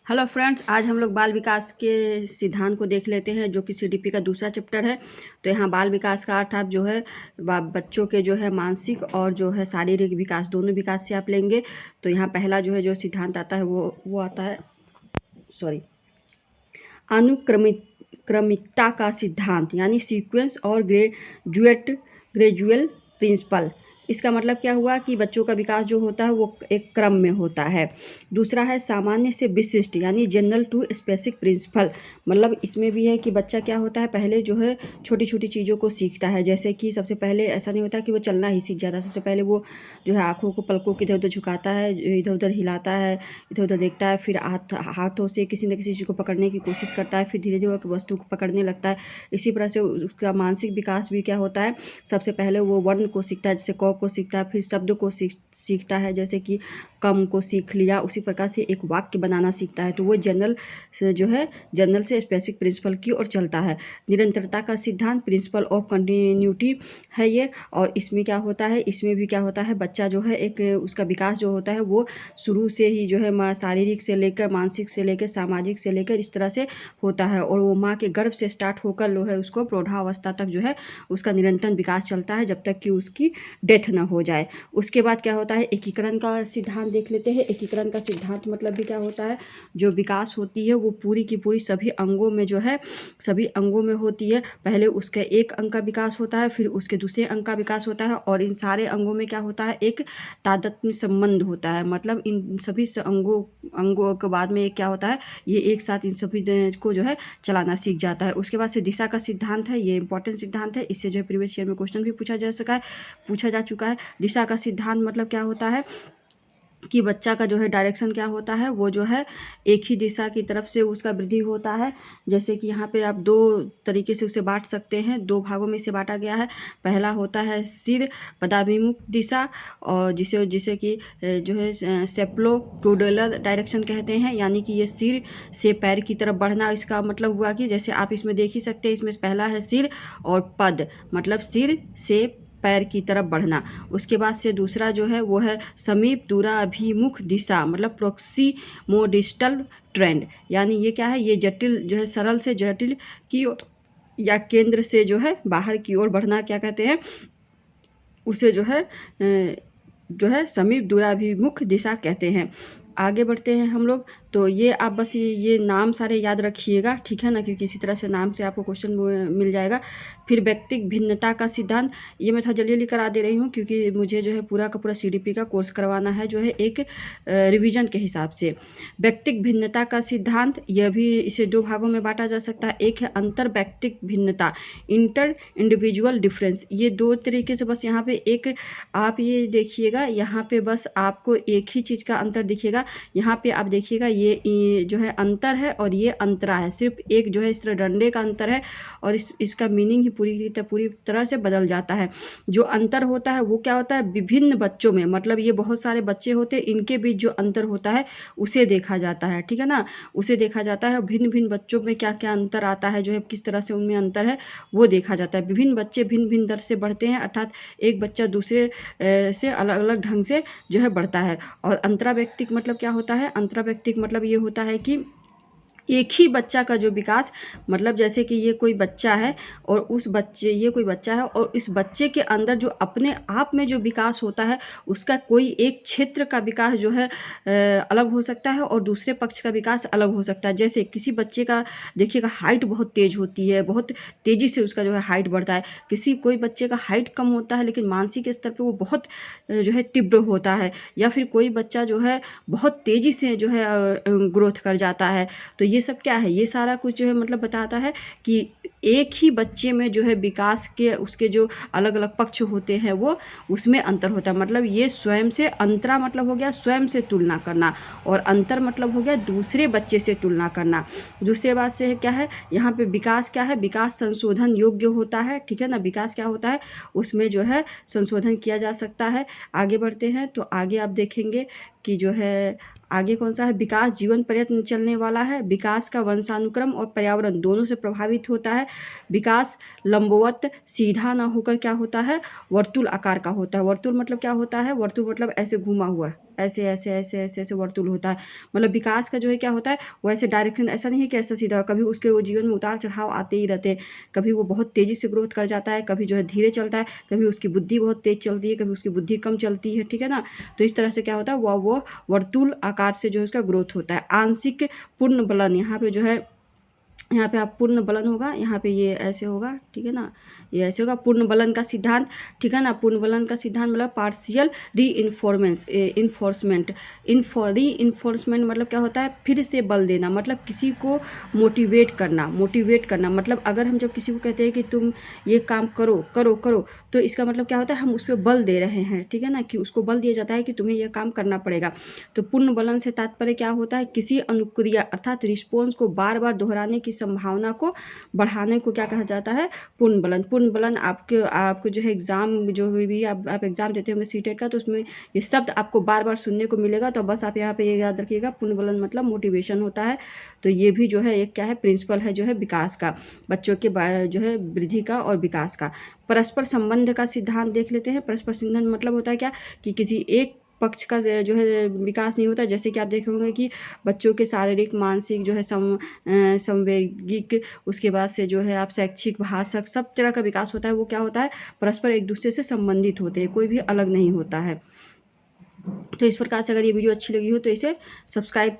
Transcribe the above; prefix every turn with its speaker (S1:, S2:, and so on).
S1: Hello friends, आज हम लोग बाल विकास के सिद्धांत को देख लेते हैं, जो कि सीडीपी का दूसरा चैप्टर है। तो यहाँ बाल विकास का अर्थ आप जो है बच्चों के जो है मानसिक और जो है शारीरिक विकास, दोनों विकास से आप लेंगे। तो यहाँ पहला जो है जो सिद्धांत आता है वो आता है अनुक्रमिकता का सिद्धांत, यानी सीक्वेंस और ग्रेजुअल प्रिंसिपल। इसका मतलब क्या हुआ कि बच्चों का विकास जो होता है वो एक क्रम में होता है। दूसरा है सामान्य से विशिष्ट, यानी जनरल टू स्पेसिफिक प्रिंसिपल। मतलब इसमें भी है कि बच्चा क्या होता है, पहले जो है छोटी छोटी चीज़ों को सीखता है। जैसे कि सबसे पहले ऐसा नहीं होता कि वो चलना ही सीख जाता है। सबसे पहले वो जो है आँखों को, पलकों को इधर उधर झुकाता है, इधर उधर हिलाता है, इधर उधर देखता है, फिर हाथों से किसी न किसी चीज़ को पकड़ने की कोशिश करता है, फिर धीरे धीरे वो वस्तु को पकड़ने लगता है। इसी तरह से उसका मानसिक विकास भी क्या होता है, सबसे पहले वो वर्ण को सीखता है, जैसे क को सीखता है, फिर शब्द को सीखता है, जैसे कि कम को सीख लिया। उसी प्रकार से एक वाक्य बनाना सीखता है। तो वो जनरल से जो है जनरल से स्पेसिफिक प्रिंसिपल की ओर चलता है। निरंतरता का सिद्धांत, प्रिंसिपल ऑफ कंटिन्यूटी है ये। और इसमें क्या होता है, इसमें भी क्या होता है, बच्चा जो है एक उसका विकास जो होता है वो शुरू से ही जो है शारीरिक से लेकर, मानसिक से लेकर, सामाजिक से लेकर इस तरह से होता है। और वो माँ के गर्भ से स्टार्ट होकर जो है उसको प्रौढ़ावस्था तक जो है उसका निरंतर विकास चलता है, जब तक कि उसकी डेथ न हो जाए। उसके बाद क्या होता है, एकीकरण का सिद्धांत देख लेते हैं। एकीकरण का सिद्धांत मतलब भी क्या होता है, जो विकास होती है वो पूरी की पूरी सभी अंगों में जो है सभी अंगों में होती है। पहले उसके एक अंग का विकास होता है, फिर उसके दूसरे अंग का विकास होता है, और इन सारे अंगों में क्या होता है, एक तादात्म्य संबंध होता है। मतलब इन सभी अंगों के बाद में एक क्या होता है, ये एक साथ इन सभी को जो है चलाना सीख जाता है। उसके बाद से दिशा का सिद्धांत है, ये इंपॉर्टेंट सिद्धांत है। इससे जो है प्रीवियस ईयर में क्वेश्चन भी पूछा जा चुका है। दिशा का सिद्धांत मतलब क्या होता है कि बच्चा का जो है डायरेक्शन क्या होता है, वो जो है एक ही दिशा की तरफ से उसका वृद्धि होता है। जैसे कि यहाँ पे आप दो तरीके से उसे बांट सकते हैं, दो भागों में इसे बांटा गया है। पहला होता है सिर पदाभिमुख दिशा, और जिसे कि जो है सेप्लोक्यूडलर डायरेक्शन कहते हैं, यानी कि ये सिर से पैर की तरफ बढ़ना। इसका मतलब हुआ कि जैसे आप इसमें देख ही सकते हैं, इसमें पहला है सिर और पद, मतलब सिर से पैर की तरफ बढ़ना। उसके बाद से दूसरा जो है वो है समीप दूराभिमुख दिशा, मतलब प्रोक्सीमोडिस्टल ट्रेंड, यानी ये क्या है, ये जटिल जो है सरल से जटिल की ओर या केंद्र से जो है बाहर की ओर बढ़ना, क्या कहते हैं उसे जो है समीप दूराभिमुख दिशा कहते हैं। आगे बढ़ते हैं हम लोग। तो ये आप बस ये नाम सारे याद रखिएगा, ठीक है ना, क्योंकि इसी तरह से नाम से आपको क्वेश्चन मिल जाएगा। फिर व्यक्तिक भिन्नता का सिद्धांत, ये मैं थोड़ा जल्दी जल्दी करा दे रही हूँ, क्योंकि मुझे जो है पूरा का पूरा सीडीपी का कोर्स करवाना है, जो है एक रिवीजन के हिसाब से। व्यक्तिक भिन्नता का सिद्धांत, यह भी इसे दो भागों में बांटा जा सकता है। एक है अंतर व्यक्तिक भिन्नता, इंटर इंडिविजुअल डिफरेंस। ये दो तरीके से, बस यहाँ पे एक आप ये देखिएगा, यहाँ पे बस आपको एक ही चीज़ का अंतर दिखेगा। यहाँ पे आप देखिएगा, ये जो है अंतर है और ये अंतरा है। सिर्फ एक जो है इस तरह डंडे का अंतर है, और इसका मीनिंग ही पूरी तरह से बदल जाता है। जो अंतर होता है वो क्या होता है, विभिन्न बच्चों में, मतलब ये बहुत सारे बच्चे होते हैं, इनके बीच जो अंतर होता है उसे देखा जाता है, ठीक है ना, उसे देखा जाता है। भिन्न भिन्न बच्चों में क्या क्या अंतर आता है, जो है किस तरह से उनमें अंतर है वो देखा जाता है। विभिन्न बच्चे भिन्न भिन्न दर से बढ़ते हैं, अर्थात एक बच्चा दूसरे से अलग अलग ढंग से जो है बढ़ता है। और अंतरा व्यक्तिक मतलब क्या होता है, अंतरा व्यक्तिक मतलब ये होता है कि एक ही बच्चा का जो विकास, मतलब जैसे कि ये कोई बच्चा है और ये कोई बच्चा है, और इस बच्चे के अंदर जो अपने आप में जो विकास होता है, उसका कोई एक क्षेत्र का विकास जो है अलग हो सकता है, और दूसरे पक्ष का विकास अलग हो सकता है। जैसे किसी बच्चे का देखिएगा हाइट बहुत तेज होती है, बहुत तेज़ी से उसका जो है हाइट बढ़ता है। कोई बच्चे का हाइट कम होता है, लेकिन मानसिक स्तर पर वो बहुत जो है तीव्र होता है। या फिर कोई बच्चा जो है बहुत तेज़ी से जो है ग्रोथ कर जाता है। तो ये सब क्या है, ये सारा कुछ जो है मतलब बताता है कि एक ही बच्चे में जो है विकास के उसके जो अलग अलग पक्ष होते हैं वो उसमें अंतर होता है। मतलब ये स्वयं से, अंतरा मतलब हो गया स्वयं से तुलना करना, और अंतर मतलब हो गया दूसरे बच्चे से तुलना करना। दूसरे बात से क्या है, यहाँ पे विकास क्या है, विकास संशोधन योग्य होता है, ठीक है ना। विकास क्या होता है, उसमें जो है संशोधन किया जा सकता है। आगे बढ़ते हैं तो आगे आप देखेंगे कि जो है आगे कौन सा है, विकास जीवन पर्यंत चलने वाला है। विकास का वंशानुक्रम और पर्यावरण दोनों से प्रभावित होता है। विकास लंबवत सीधा ना होकर क्या होता है, वर्तुल आकार का होता है। वर्तुल मतलब क्या होता है, वर्तुल मतलब ऐसे घुमा हुआ, ऐसे ऐसे ऐसे ऐसे ऐसे वर्तुल होता है। मतलब विकास का जो है क्या होता है, वो ऐसे डायरेक्शन ऐसा नहीं है कि ऐसा सीधा, कभी उसके वो जीवन में उतार चढ़ाव आते ही रहते हैं। कभी वो बहुत तेज़ी से ग्रोथ कर जाता है, कभी जो है धीरे चलता है, कभी उसकी बुद्धि बहुत तेज़ चलती है, कभी उसकी बुद्धि कम चलती है, ठीक है ना। तो इस तरह से क्या होता है, वो वर्तुल आकार से जो है उसका ग्रोथ होता है। आंशिक पूर्ण बलन, यहाँ पे जो है, यहाँ पे आप पूर्ण बलन होगा, यहाँ पे ये ऐसे होगा, ठीक है ना, ये ऐसे होगा। पूर्ण बलन का सिद्धांत, ठीक है ना, पूर्ण बलन का सिद्धांत मतलब पार्शियल री इन्फोर्समेंट। री इन्फोर्समेंट मतलब क्या होता है, फिर से बल देना, मतलब किसी को मोटिवेट करना। मतलब अगर हम जब किसी को कहते हैं कि तुम ये काम करो करो करो, तो इसका मतलब क्या होता है, हम उस पर बल दे रहे हैं, ठीक है ना, कि उसको बल दिया जाता है कि तुम्हें यह काम करना पड़ेगा। तो पूर्ण बलन से तात्पर्य क्या होता है, किसी अनुक्रिया अर्थात रिस्पॉन्स को बार बार दोहराने की संभावना को बढ़ाने को क्या कहा जाता है, पूर्ण बलन। पूर्ण बलन आपको जो है एग्जाम, जो भी आप एग्जाम देते होंगे सीटेट का, तो उसमें ये शब्द आपको बार बार सुनने को मिलेगा। तो बस आप यहाँ पे ये याद रखिएगा, पूर्ण बलन मतलब मोटिवेशन होता है। तो ये भी जो है एक क्या है, प्रिंसिपल है जो है विकास का, बच्चों के जो है वृद्धि का और विकास का। परस्पर संबंध का सिद्धांत देख लेते हैं। परस्पर संबंध मतलब होता है क्या, कि किसी एक पक्ष का जो है विकास नहीं होता। जैसे कि आप देखे होंगे कि बच्चों के शारीरिक, मानसिक जो है संवैगिक, उसके बाद से जो है आप शैक्षिक, भाषक, सब तरह का विकास होता है। वो क्या होता है, परस्पर एक दूसरे से संबंधित होते हैं, कोई भी अलग नहीं होता है। तो इस प्रकार से अगर ये वीडियो अच्छी लगी हो तो इसे सब्सक्राइब